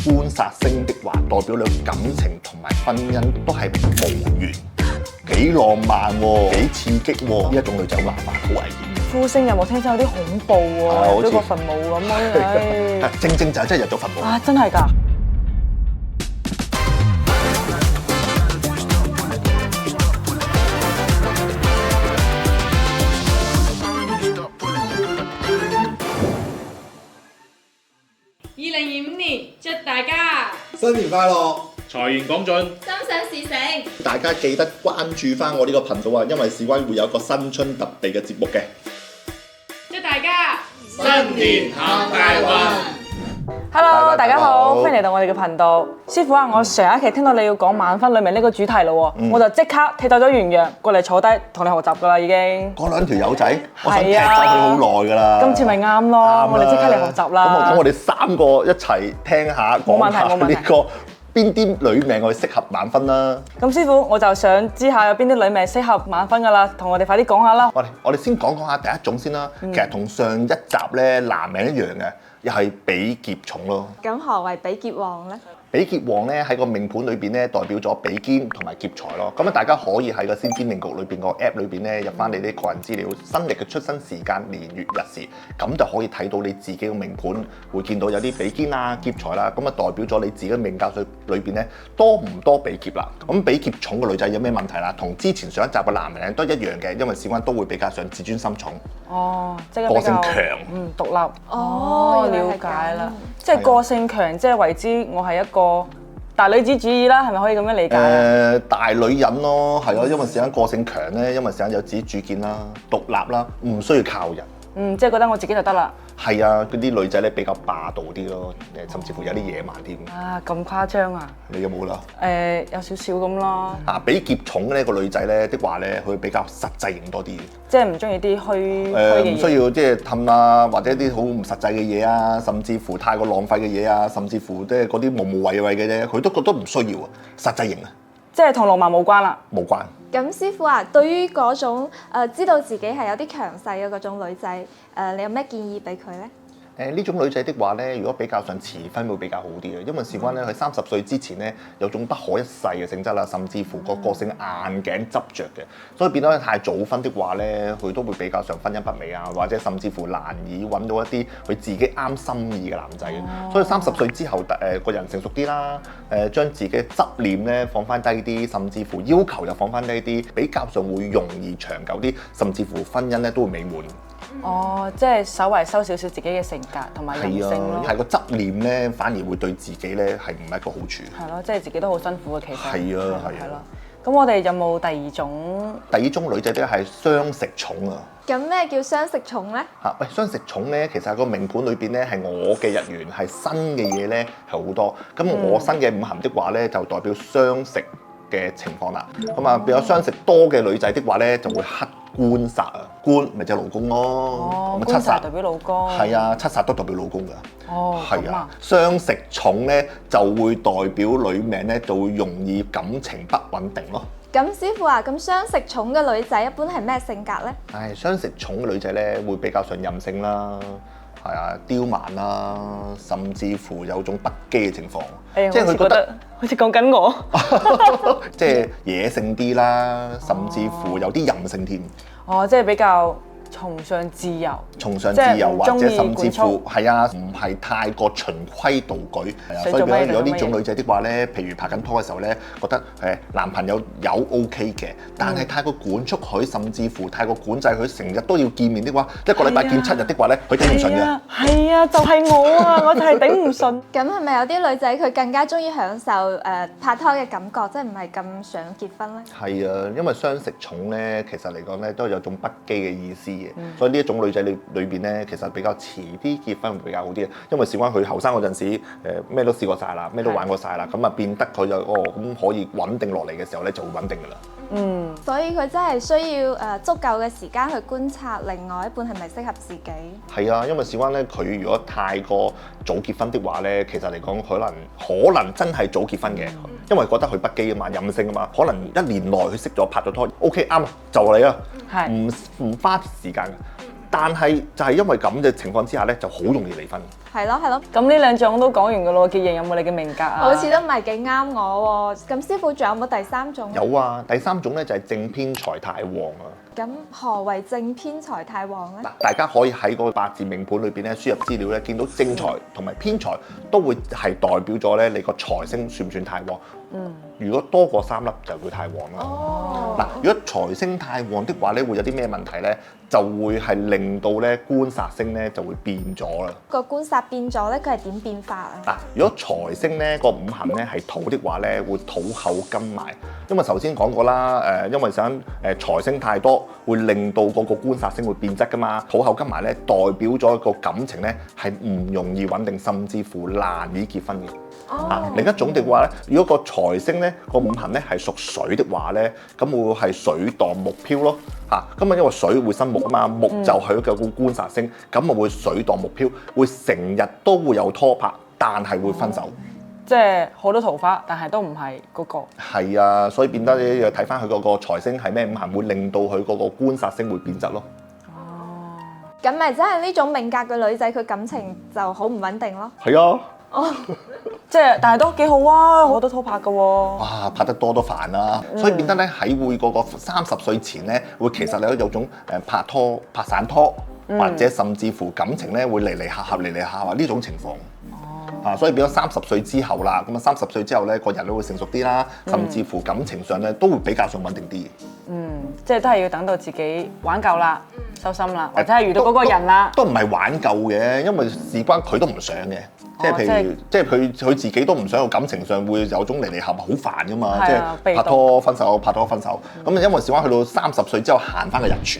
官殺星的話，代表你感情同埋婚姻都係無緣，幾浪漫喎，幾刺激喎！呢一種女仔好麻煩，好危險。呼聲有冇聽清有啲恐怖喎？入咗個墳墓咁樣，正就係真係入咗墳墓。啊，真係㗎！2025年，祝大家新年快樂！財源廣進，心想事成。大家記得關注翻我呢個頻道啊，因為事關會有個新春特備嘅節目嘅。祝大家新年行大運。Hello， 大家好，拜拜歡迎嚟到我哋嘅頻道。師傅啊，我上一期聽到你要講晚婚裡面呢個主題咯喎，我就即刻踢走咗袁陽過嚟坐低同你學習㗎啦，已經。嗰兩條友仔，我想踢走佢好耐㗎啦。今次咪啱咯，我哋即刻嚟學習啦。咁我哋三個一齊聽下講下呢個邊啲女命我哋適合晚婚啦。咁師傅，我就想知下有邊啲女命適合晚婚㗎啦，同我哋快啲講下啦。我哋先講下第一種先啦。其實同上一集咧男命一樣嘅，又係比劫重咯。咁何謂比劫旺咧？比劫旺咧喺個命盤裏邊咧代表咗比肩同埋劫財咯。咁啊，大家可以喺個先天命局裏邊個 app 裏邊咧入翻你啲個人資料、新歷嘅出生時間、年月日時，咁就可以睇到你自己嘅命盤，會見到有啲比肩啊、劫財啦。咁啊，代表咗你自己命格裏邊咧多唔多比劫啦。咁比劫重嘅女仔有咩問題啦？同之前上一集嘅男人都一樣嘅，因為事關都會比較上自尊心重。哦，即係個性強，獨立。哦，了解啦，即係個性強，即係為之我係一個大女子主義啦，係咪可以咁樣理解？大女人咯，係咯，因為時間個性強咧，因為時間有自己主見啦、獨立啦，唔需要靠人。即係覺得我自己就得啦。係啊，嗰啲女仔咧比較霸道啲咯，甚至乎有啲野蠻添。啊，咁誇張啊？你有冇啦？有少少咁咯。比劫重呢個女仔咧的話咧，佢比較實際型多啲。即係唔中意啲虛嘅嘢。唔需要即係氹啊，或者啲好唔實際嘅嘢啊，甚至乎太過浪費嘅嘢啊，甚至乎即係嗰啲無謂嘅啫，佢都覺得唔需要啊，實際型啊。即係同浪漫冇關啦。冇關。咁師傅啊，對於嗰種知道自己係有啲強勢嘅嗰種女仔，你有咩建議俾佢咧？呢種女仔的話咧，如果比較上遲婚會比較好啲嘅，因為事關咧佢30歲之前咧有種不可一世嘅性質啦，甚至乎個性硬頸執着嘅，所以變咗太早婚的話咧，佢都會比較上婚姻不美啊，或者甚至乎難以揾到一啲佢自己啱心意嘅男仔嘅。所以30歲之後個人成熟啲啦，將自己執念咧放翻低啲，甚至乎要求又放翻低啲，比較上會容易長久啲，甚至乎婚姻咧都會美滿。哦，即係稍為收少少自己嘅性格同埋人性咯。係個執念咧，反而會對自己咧係唔係一個好處。係咯，即係自己都好辛苦嘅其實。係啊，係咯。咁我哋有冇第二種？第二種女仔咧係雙食重啊。咁咩叫雙食重咧？喂，雙食重咧，其實喺個命盤裏邊咧係我嘅日元係新嘅嘢咧係好多。咁我新嘅五行的話咧就代表雙食嘅情況啦。咁啊，變咗雙食多嘅女仔的話咧就會克官煞啊，官咪即係老公咯。哦，官煞代表老公。係啊，七煞都代表老公㗎。哦，係啊，雙食重咧就會代表女命咧就會容易感情不穩定咯。咁師傅啊，咁雙食重嘅女仔一般係咩性格咧？雙食重嘅女仔咧會比較上任性啦，係啊，刁蠻啦，甚至乎有種不羈嘅情況。即係佢覺得好似講緊我，即係野性啲啦，甚至乎有啲任性添。哦，即係比較崇尚自由，或者甚至乎係啊，唔係太過循規蹈矩，係啊。所以如果呢種女仔的話咧，譬如拍緊拖嘅時候咧，覺得男朋友有 OK 嘅，但係太過管束佢，甚至乎太過管制佢，成日都要見面的話，一個禮拜見7日的話咧，佢頂唔順嘅。係啊，就係我啊，我就係頂唔順。咁係咪有啲女仔佢更加中意享受拍拖嘅感覺，即係唔係咁想結婚咧？係啊，因為雙食重咧，其實嚟講咧都有種不羈嘅意思。所以呢一種女仔裏邊咧，其實比較遲啲結婚會比較好啲，因為事關佢後生嗰陣時，咩都試過晒啦，咩都玩過晒啦，咁啊變得佢就咁可以穩定落嚟嘅時候咧，就會穩定㗎啦。所以佢真係需要足夠嘅時間去觀察另外一半係咪適合自己。係啊，因為事關咧，佢如果太過早結婚的話咧，其實嚟講可能真係早結婚嘅，因為覺得佢不羈啊嘛，任性啊嘛，可能1年內佢識咗拍咗拖 ，OK 啱啊，就嚟啦，唔花時間嘅。但係就係因為咁嘅情況之下咧，就好容易離婚。係咯係咯，咁呢兩種都講完㗎咯，結形有冇你嘅命格啊？好似都唔係幾啱我喎。咁師傅仲有冇第三種？有啊，第三種咧就係正偏財太旺啊。咁何為正偏財太旺咧？嗱，大家可以喺個八字命盤裏邊咧輸入資料咧，見到正財同埋偏財都會係代表咗咧你個財星算唔算太旺？如果多過3粒就會太旺啦。哦，嗱，如果財星太旺的話咧，會有啲咩問題咧？就會係令到咧官殺星咧就會變咗啦。個官殺變咗咧，佢係點變法啊？嗱，如果財星咧個五行咧係土的話咧，會土厚金埋。因為頭先講過啦，因為想財星太多，會令到嗰個官殺星會變質噶嘛。土厚金埋咧，代表咗個感情咧係唔容易穩定，甚至乎難以結婚嘅。另一種的話咧，如果個財星咧個五行咧係屬水的話咧，咁會係水蕩木漂咯。咁因為水會生木啊嘛，木就係個官殺星，咁啊會水蕩木漂，會成日都會有拖拍，但係會分手。即係好多桃花，但係都唔係嗰個。係啊，所以變得你要睇翻佢嗰個財星係咩五行，會令到佢嗰個官殺星會變質咯。咁咪真係呢種命格嘅女仔，佢感情就好唔穩定咯。係啊。即係，但係都幾好啊，好多拖拍㗎喎。哇，拍得多都煩啦，所以變得咧喺會嗰個30歲前咧，會其實咧有種拍拖拍散拖，或者甚至乎感情咧會離離合合呢種情況。所以變咗30歲之後啦，咁啊30歲之後咧個人都會成熟啲啦，甚至乎感情上咧都會比較上穩定啲。即係都係要等到自己玩夠啦，收心啦，或者係遇到嗰個人啦。都唔係玩夠嘅，因為事關佢都唔想嘅。即係譬如，即係佢自己都唔想，感情上會有種離離合合好煩噶嘛。即係拍拖分手，拍拖分手。咁因為事關去到30歲之後行翻個日柱。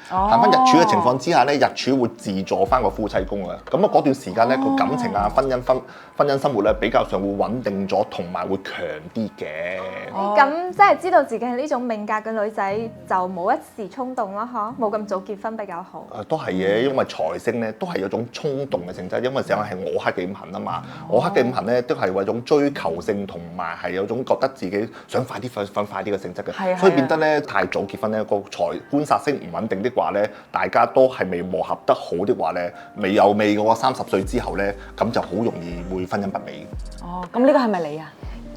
行翻日柱嘅情況之下咧，日柱會自助翻個夫妻宮啊。咁啊嗰段時間咧個感情啊、婚姻生活咧比較上會穩定咗，同埋會強啲嘅。咁即係知道自己係呢種命格嘅女仔，就冇一時衝動咯，嗬，冇咁早結婚比較好。都係嘅，因為財星咧都係有種衝動嘅性質，因為成日係我克嘅五行啊嘛。我克嘅五行咧都係為種追求性，同埋係有種覺得自己想快啲瞓快啲嘅性質嘅。所以變得咧太早結婚咧，個財官殺星唔穩定的話咧，大家都係未磨合得好的話咧，未嗰個30歲之後咧，咁就好容易會婚姻不美。咁呢個係咪你啊？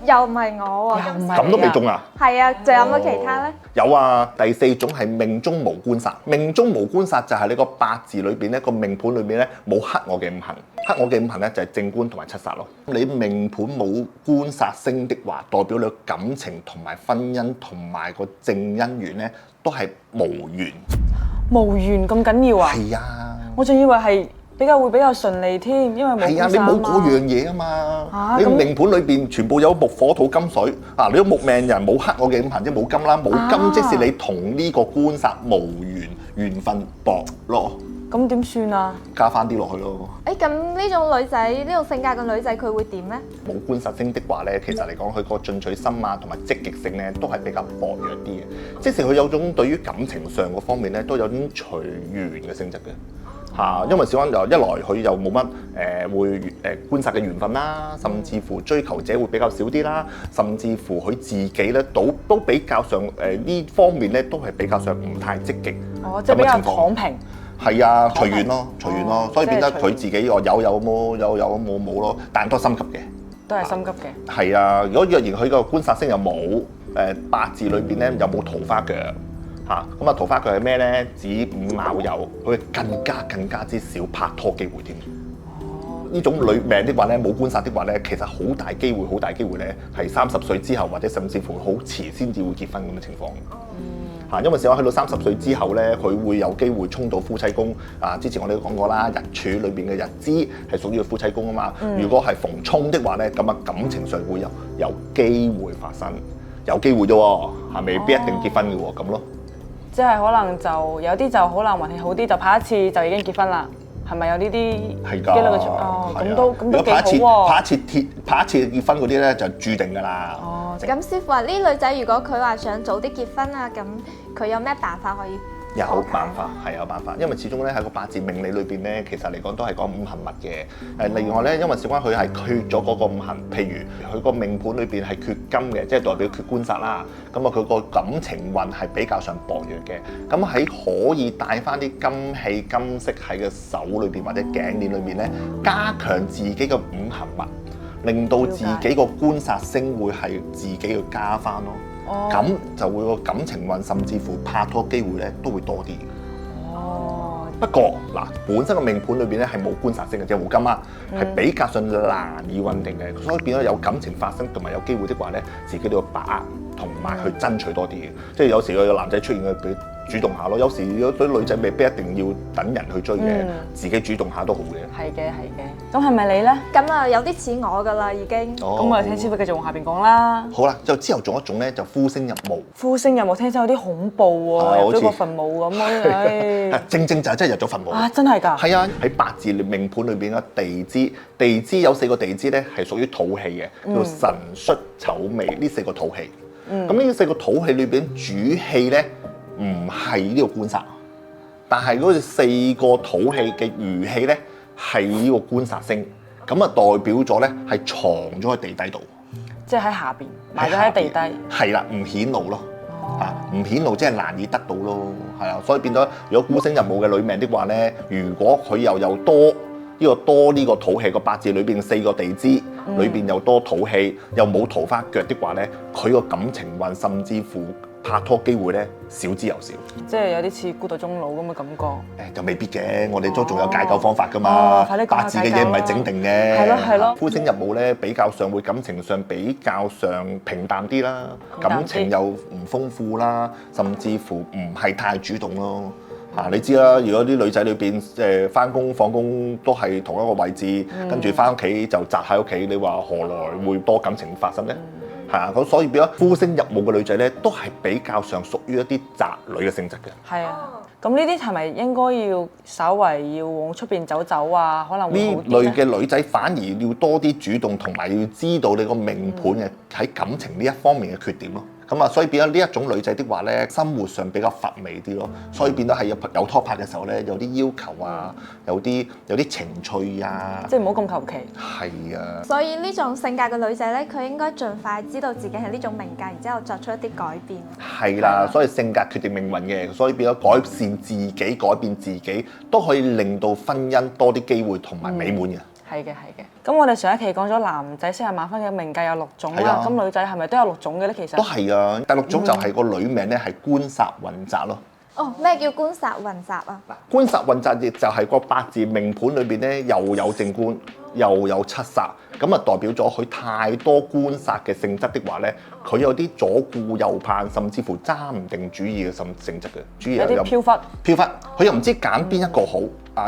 又唔係我喎，咁都未中啊？係啊，仲有冇其他咧？有啊，第4種係命中無官殺。命中無官殺就係你個八字裏邊咧，個命盤裏邊咧冇克我嘅五行，克我嘅五行咧就係正官同埋七殺咯。你命盤冇官殺星的話，代表你感情同埋婚姻同埋個正姻緣咧都係無緣。無緣咁緊要啊？係啊，我仲以為係會比較順利添，因為冇官殺啊嘛。係啊，你冇嗰樣嘢啊嘛。你命盤裏邊全部有木火土金水啊！你個木命人冇克我嘅五行，即係冇金啦，冇金即是你同呢個官殺無緣，緣分薄咯。咁點算啊？加翻啲落去咯。咁呢種女仔，呢種性格嘅女仔，佢會點咧？冇官殺星的話咧，其實嚟講，佢個進取心啊，同埋積極性咧，都係比較薄弱啲嘅。即使佢有種對於感情上嗰方面咧，都有種隨緣嘅性質嘅。因為小安就一來佢又冇乜會官殺嘅緣分啦，甚至乎追求者會比較少啲啦，甚至乎佢自己咧都比較上呢方面咧都係比較上唔太積極。即係比較躺平。係啊，隨緣咯，所以變得佢自己話有冇冇咯，但都係心急嘅。都係心急嘅。係啊，如果若然佢個官殺星又冇八字裏邊咧又冇桃花腳咁啊桃花腳係咩咧？子午卯酉，佢更加之少拍拖機會添。呢種女命的話咧，冇官殺的話咧，其實好大機會咧係30歲之後或者甚至乎好遲先至會結婚咁嘅情況。因為小安去到30歲之後咧，佢會有機會衝到夫妻宮。之前我哋都講過啦，日柱裏邊嘅日支係屬於夫妻宮啊嘛。如果係逢衝的話咧，咁啊感情上會有機會發生，有機會啫喎，未必一定結婚嘅喎，咁咯。即係可能就有啲就可能運氣好啲，就拍一次就已經結婚啦。係咪有呢啲機率嘅出？咁都幾好喎。拍一次結婚嗰啲咧就注定㗎啦。咁師傅話呢女仔如果佢話想早啲結婚啊，咁佢有咩辦法可以有辦法係有辦法，因為始終咧喺個八字命理裏邊咧，其實嚟講都係講五行物嘅。另外咧，因為事關佢係缺咗嗰個五行，譬如佢個命盤裏邊係缺金嘅，即係代表缺官煞啦。咁啊，佢個感情運係比較上薄弱嘅。咁喺可以帶翻啲金器、金飾喺個手裏邊或者頸鏈裏邊咧，加強自己嘅五行物，令到自己個官煞星會係自己去加翻咯。咁就會個感情運，甚至乎拍拖機會咧都會多啲。不過嗱，本身個命盤裏邊咧係冇官煞星嘅，即係冇金啊，係比較上難以穩定嘅，所以變咗有感情發生同埋有機會的話咧，自己都要把握同埋去爭取多啲嘅。即係有時有男仔出現嘅，俾主動下咯。有時有啲女仔未必一定要等人去追嘅，自己主動下都好嘅。係嘅，係嘅。咁係咪你咧？咁啊，有啲似我噶啦，已經。咁我哋聽師傅繼續往下邊講啦。好啦，之後仲有一種咧，就呼聲入墓。呼聲入墓聽真有啲恐怖喎，入咗個墳墓咁樣。正就係真係入咗墳墓。啊，真係㗎？係啊，喺八字命盤裏邊嘅地支有4個地支咧係屬於土氣嘅，叫辰戌丑未呢4個土氣。咁呢4個土氣裏邊主氣咧唔係呢個官煞，但係嗰4個土氣嘅餘氣咧係呢個官煞星，咁啊代表咗咧係藏咗喺地底度，即係喺下邊埋咗喺地底。係啦，唔顯露咯。唔顯露即係難以得到咯，係啊，所以變咗如果孤星入墓嘅女命的話咧，如果佢又多呢個土氣個八字裏邊4個地支裏邊又多土氣，又冇桃花腳的話咧，佢個感情運甚至乎拍拖機會咧少之又少，即係有啲似孤獨終老咁嘅感覺。就未必嘅，我哋都仲有解救方法㗎嘛。八字嘅嘢唔係整定嘅。係咯。孤星入墓咧比較上會感情上比較上平淡啲啦，感情又唔豐富啦，甚至乎唔係太主動咯。你知啦，如果啲女仔裏邊返工放工都係同一個位置，跟住返屋企就宅喺屋企，你話何來會多感情發生咧？係啊，咁所以變咗呼聲入墓嘅女仔咧，都係比較上屬於一啲宅女嘅性質嘅。係啊，咁呢啲係咪應該要稍為要往出邊走走啊？可能會好啲咧。呢類嘅女仔反而要多啲主動，同埋要知道你個命盤嘅喺感情呢一方面嘅缺點咯。咁啊，所以變咗呢一種女仔的話咧，生活上比較乏味啲咯。所以變咗係有拖拍嘅時候咧，有啲要求啊，有啲情趣啊，即係唔好咁求其。係啊。所以呢種性格嘅女仔咧，佢應該盡快知道自己係呢種命格，然之後作出一啲改變。係啦，所以性格決定命運嘅，所以變咗改善自己、改變自己，都可以令到婚姻多啲機會同埋美滿嘅。係嘅，係嘅。咁我哋上一期講咗男仔適合晚婚嘅命格有6種啦，咁女仔係咪都有6種嘅咧？其實都係啊，第6種就係個女命咧係官煞混雜咯。哦，咩叫官煞混雜啊？官煞混雜亦就係個八字命盤裏邊咧又有正官又有七煞，咁啊代表咗佢太多官煞嘅性質的話咧，佢有啲左顧右盼，甚至乎揸唔定主意嘅性質嘅，主意有啲飄忽，佢又唔知揀邊一個好。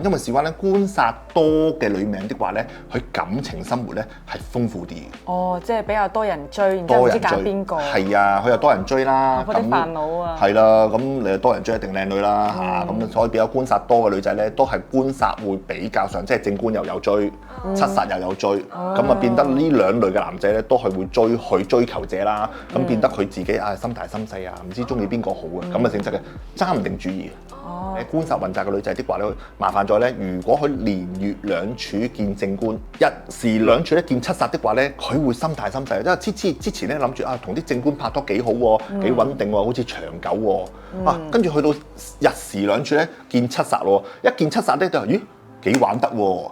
因為事關咧官煞多嘅女命的話咧，佢感情生活咧係豐富啲嘅。哦，即係比較多人追，然之後唔知揀邊個。係啊，佢又多人追啦。嗰啲煩惱啊。係啦，咁你又多人追一定靚女啦嚇，咁所以比較官煞多嘅女仔咧，都係官煞會比較上，即係正官又有追，七煞又有追，咁啊變得呢兩類嘅男仔咧，都係會追求者啦，咁變得佢自己心大心細啊，唔知中意邊個好啊，咁嘅性質嘅，揸唔定主意。官煞混雜嘅女仔的話咧，麻煩咗咧，如果佢年月兩柱見正官，一時兩柱咧見七煞的話咧，佢會心大心細，因為之前咧諗住同啲正官拍拖幾好喎，幾穩定喎，好似長久喎，跟住去到日時兩柱咧見七煞喎，一見七煞咧就咦幾玩得喎，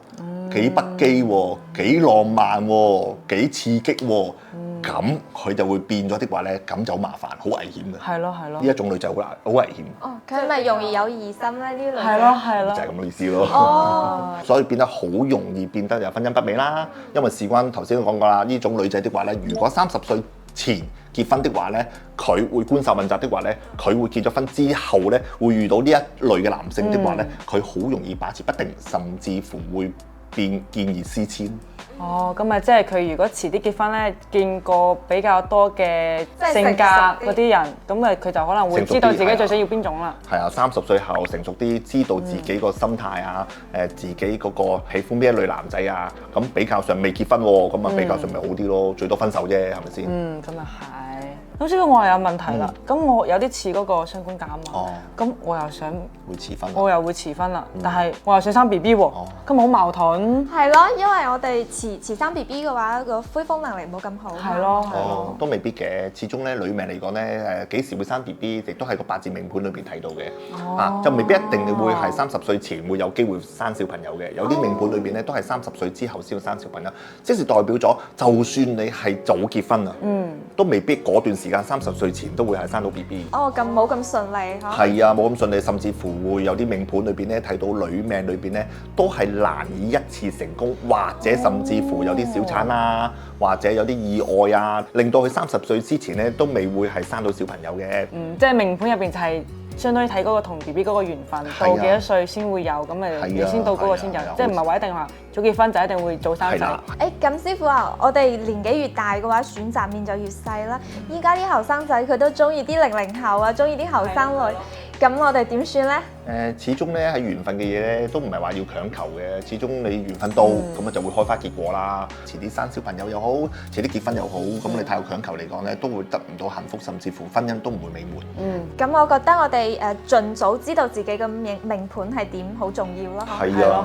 幾不羈喎，幾浪漫喎，幾刺激喎。咁佢就會變咗的話咧，咁就好麻煩，好危險嘅。係咯。呢一種女仔好危險。哦，佢係咪容易有疑心咧？呢類係咯。就係咁嘅意思咯。所以變得好容易變得有婚姻不美啦。因為事關頭先都講過啦，呢種女仔的話咧，如果30歲前結婚的話咧，佢會官煞混雜的話咧，佢會結咗婚之後咧，會遇到呢一類嘅男性的話咧，佢好容易把持不定，甚至乎會見異思遷。哦，咁啊，即係佢如果遲啲結婚咧，見過比較多嘅性格嗰啲人，咁啊佢就可能會知道自己最想要邊種啦。係啊，30歲後成熟啲，知道自己個心態啊，自己嗰個喜歡邊一類男仔啊，咁比較上未結婚喎，咁啊比較上咪好啲咯，最多分手啫，係咪先？咁啊係。咁師傅我又有問題啦。咁我有啲似嗰個雙官教啊嘛。咁我又想會遲婚，我又會遲婚啦。但係我又想生 BB 喎，咁好矛盾。係咯，因為我哋遲生 BB 嘅話，個恢復能力冇咁好。係咯，都未必嘅。始終咧女命嚟講咧，幾時會生 BB，亦都喺個八字命盤裏邊睇到嘅。就未必一定會係30歲前會有機會生小朋友嘅。有啲命盤裏邊咧都係30歲之後先會生小朋友，即係代表咗，就算你係早結婚啊，都未必嗰段時間30歲前都會係生到 BB。咁冇咁順利嚇。係啊，冇咁順利，甚至乎會有啲命盤裏邊咧睇到女命裏邊咧都係難以一次成功，或者甚至乎有啲小產啊，或者有啲意外啊，令到佢30歲之前咧都未會係生到小朋友嘅。即係命盤入邊就係相當於睇嗰個同 BB 嗰個緣分，到幾多歲先會有，咁咪你先到嗰個先有，即係唔係話一定話早結婚就一定會早生仔。咁師傅啊，我哋年紀越大嘅話，選擇面就越細啦。依家啲後生仔佢都中意啲00後啊，中意啲後生女，咁我哋點算呢？始終咧喺緣分嘅嘢咧，都唔係話要強求嘅。始終你緣分到，咁就會開花結果啦。遲啲生小朋友又好，遲啲結婚又好，咁你太過強求嚟講咧，都會得唔到幸福，甚至乎婚姻都唔會美滿。咁我覺得我哋盡早知道自己嘅命盤係點好重要咯。係咯，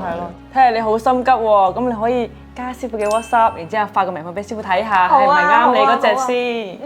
睇下你好心急喎，咁你可以加師傅嘅 WhatsApp，然之後發個名盤俾師傅睇下，係咪啱你嗰隻先？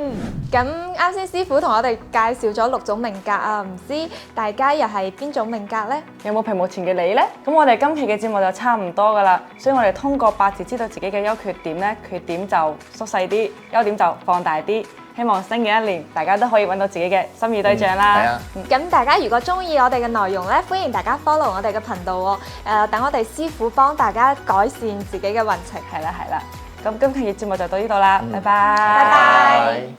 咁啱先師傅同我哋介紹咗6種命格啊，唔知大家又係邊種命格呢？有冇屏幕前嘅你呢？咁我哋今期嘅節目就差唔多噶啦，所以我哋通過八字知道自己嘅優缺點呢，缺點就縮細啲，優點就放大啲。希望新嘅一年大家都可以揾到自己嘅心儀對象啦。咁大家如果中意我哋嘅內容呢，歡迎大家 follow 我哋嘅頻道喎。等我哋師傅幫大家改善自己嘅運程。係啦，咁今期嘅節目就到呢度啦，拜拜。拜拜。